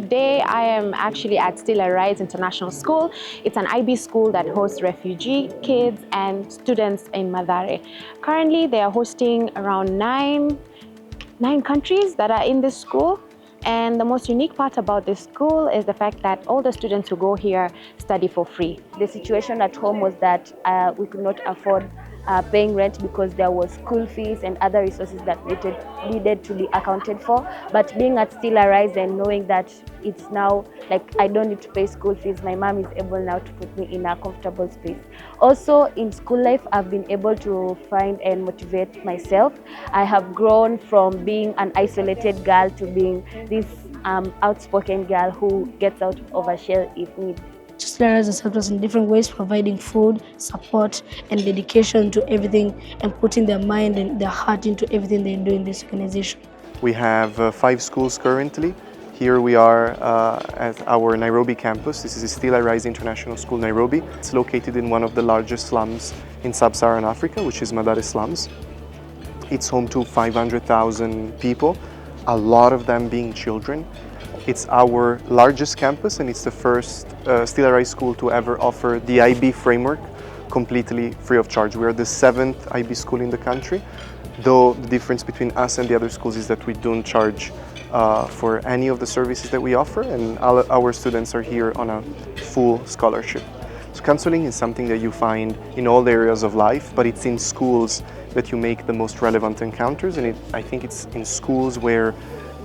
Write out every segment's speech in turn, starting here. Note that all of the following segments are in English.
today I am actually at Still Arise International School. It's an IB school that hosts refugee kids and students in Mathare. Currently, they are hosting around nine countries that are in this school. And the most unique part about this school is the fact that all the students who go here study for free. The situation at home was that we could not afford paying rent because there was school fees and other resources that needed to be accounted for. But being at Still Arise and knowing that it's now like I don't need to pay school fees, my mom is able now to put me in a comfortable space. Also in school life, I've been able to find and motivate myself. I have grown from being an isolated girl to being this outspoken girl who gets out of a shell if need. Still Arise has helped us in different ways, providing food, support, and dedication to everything, and putting their mind and their heart into everything they do in this organization. We have 5 schools currently. Here we are at our Nairobi campus. This is Still Arise International School, Nairobi. It's located in one of the largest slums in sub-Saharan Africa, which is Mathare slums. It's home to 500,000 people, a lot of them being children. It's our largest campus, and it's the first Still Arise school to ever offer the IB framework completely free of charge. We are the 7th IB school in the country, though the difference between us and the other schools is that we don't charge for any of the services that we offer, and our students are here on a full scholarship. So counseling is something that you find in all areas of life, but it's in schools that you make the most relevant encounters, and I think it's in schools where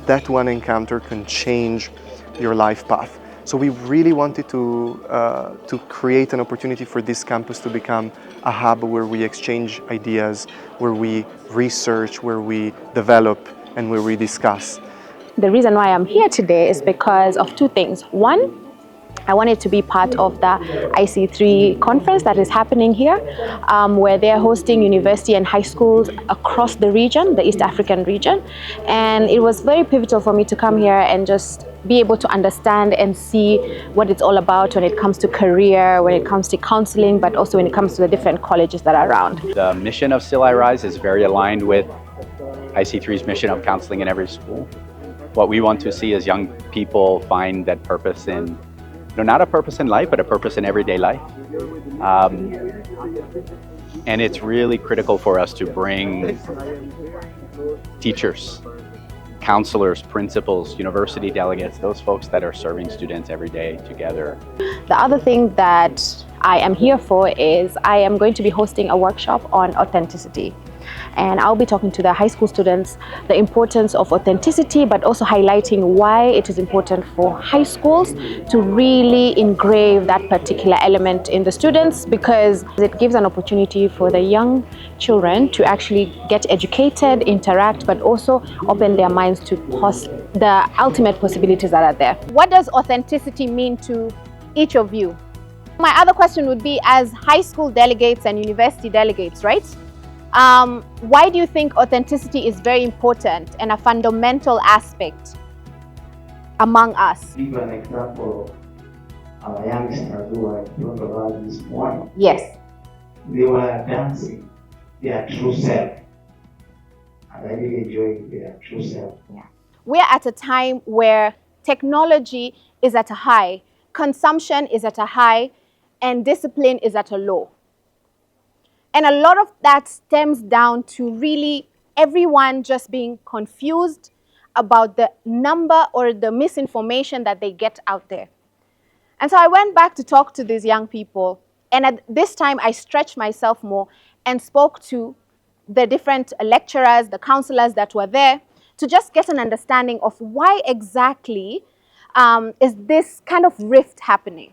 that one encounter can change your life path. So we really wanted to create an opportunity for this campus to become a hub where we exchange ideas, where we research, where we develop, and where we discuss. The reason why I'm here today is because of 2 things. One, I wanted to be part of the IC3 conference that is happening here, where they're hosting university and high schools across the region, the East African region. And it was very pivotal for me to come here and just be able to understand and see what it's all about when it comes to career, when it comes to counseling, but also when it comes to the different colleges that are around. The mission of Still Arise is very aligned with IC3's mission of counseling in every school. What we want to see is young people find that purpose in not a purpose in life, but a purpose in everyday life. And it's really critical for us to bring teachers, counselors, principals, university delegates, those folks that are serving students every day together. The other thing that I am here for is I am going to be hosting a workshop on authenticity. And I'll be talking to the high school students the importance of authenticity, but also highlighting why it is important for high schools to really engrave that particular element in the students, because it gives an opportunity for the young children to actually get educated, interact, but also open their minds to the ultimate possibilities that are there. What does authenticity mean to each of you? My other question would be, as high school delegates and university delegates, right? Why do you think authenticity is very important and a fundamental aspect among us? Give an example of our youngsters who are in front of us this morning. Yes. They were dancing their true self, and I really enjoyed their true self. Yeah. We're at a time where technology is at a high, consumption is at a high, and discipline is at a low. And a lot of that stems down to really everyone just being confused about the number or the misinformation that they get out there. And so I went back to talk to these young people, and at this time I stretched myself more and spoke to the different lecturers, the counselors that were there, to just get an understanding of why exactly is this kind of rift happening.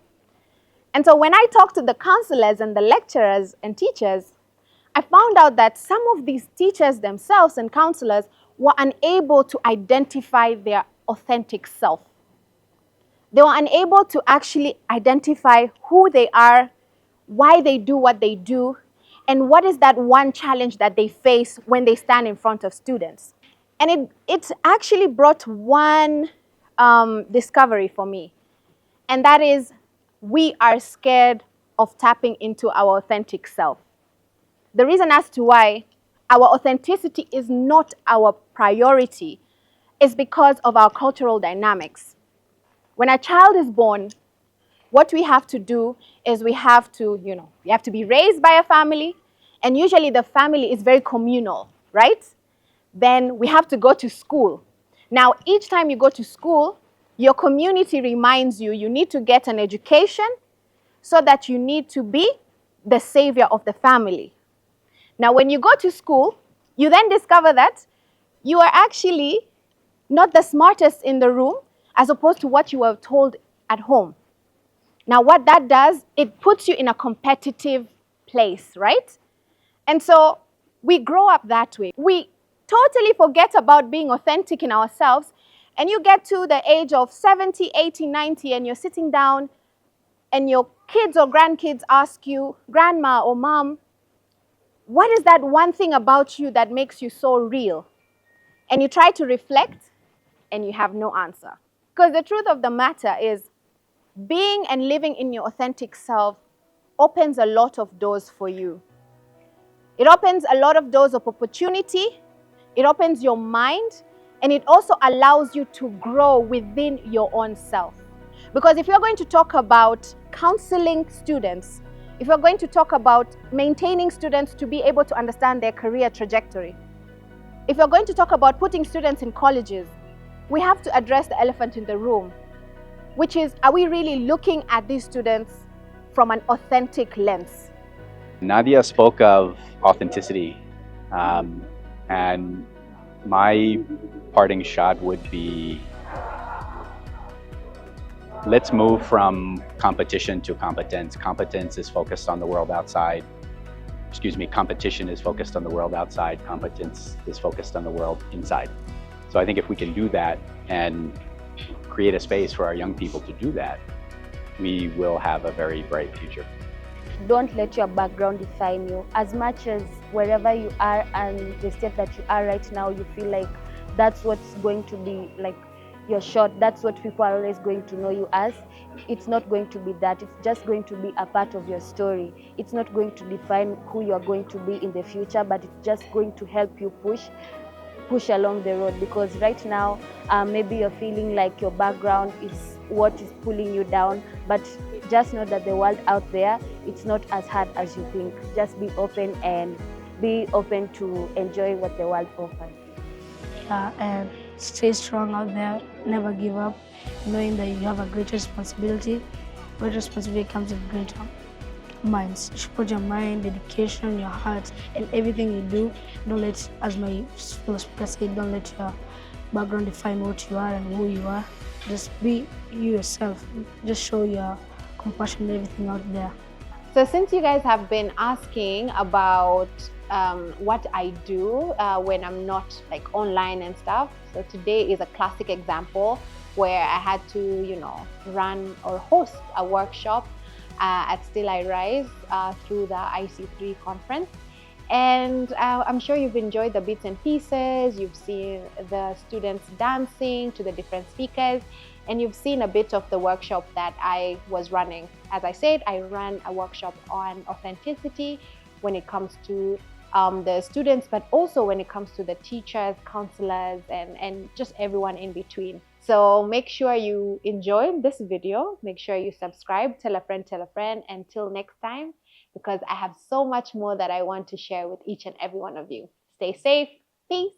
And so when I talked to the counselors and the lecturers and teachers, I found out that some of these teachers themselves and counselors were unable to identify their authentic self. They were unable to actually identify who they are, why they do what they do, and what is that one challenge that they face when they stand in front of students. And it actually brought one discovery for me, and that is we are scared of tapping into our authentic self. The reason as to why our authenticity is not our priority is because of our cultural dynamics. When a child is born, what we have to do is we have to be raised by a family, and usually the family is very communal, right? Then we have to go to school. Now, each time you go to school, your community reminds you you need to get an education so that you need to be the savior of the family. Now, when you go to school, you then discover that you are actually not the smartest in the room as opposed to what you were told at home. Now, what that does, it puts you in a competitive place, right? And so we grow up that way. We totally forget about being authentic in ourselves, and you get to the age of 70, 80, 90, and you're sitting down, and your kids or grandkids ask you, grandma or mom, what is that one thing about you that makes you so real? And you try to reflect, and you have no answer. Because the truth of the matter is, being and living in your authentic self opens a lot of doors for you. It opens a lot of doors of opportunity. It opens your mind, and it also allows you to grow within your own self. Because if you're going to talk about counseling students, if you're going to talk about maintaining students to be able to understand their career trajectory, if you're going to talk about putting students in colleges, we have to address the elephant in the room, which is, are we really looking at these students from an authentic lens? Nadia spoke of authenticity, and my parting shot would be, let's move from competition to competence. Competence is focused on the world outside. Competition is focused on the world outside. Competence is focused on the world inside. So I think if we can do that and create a space for our young people to do that, we will have a very bright future. Don't let your background define you. As much as wherever you are and the state that you are right now, you feel like that's what's going to be like your shot, that's what people are always going to know you as. It's not going to be that. It's just going to be a part of your story. It's not going to define who you are going to be in the future, but it's just going to help you push along the road. Because right now, maybe you're feeling like your background is what is pulling you down, but just know that the world out there, it's not as hard as you think. Just be open to enjoy what the world offers. Yeah, and stay strong out there, never give up, knowing that you have a great responsibility. Great responsibility comes with great minds. You should put your mind, dedication, your heart, and everything you do. Don't let, as my fellow speaker said, don't let your background define what you are and who you are. Just be you yourself. Just show your compassion and everything out there. So since you guys have been asking about what I do when I'm not like online and stuff, so today is a classic example where I had to, run or host a workshop at Still I Rise through the IC3 conference. And I'm sure you've enjoyed the bits and pieces. You've seen the students dancing to the different speakers, and you've seen a bit of the workshop that I was running. As I said, I ran a workshop on authenticity when it comes to the students, but also when it comes to the teachers, counselors, and just everyone in between. So make sure you enjoy this video. Make sure you subscribe, tell a friend. Until next time, because I have so much more that I want to share with each and every one of you. Stay safe. Peace.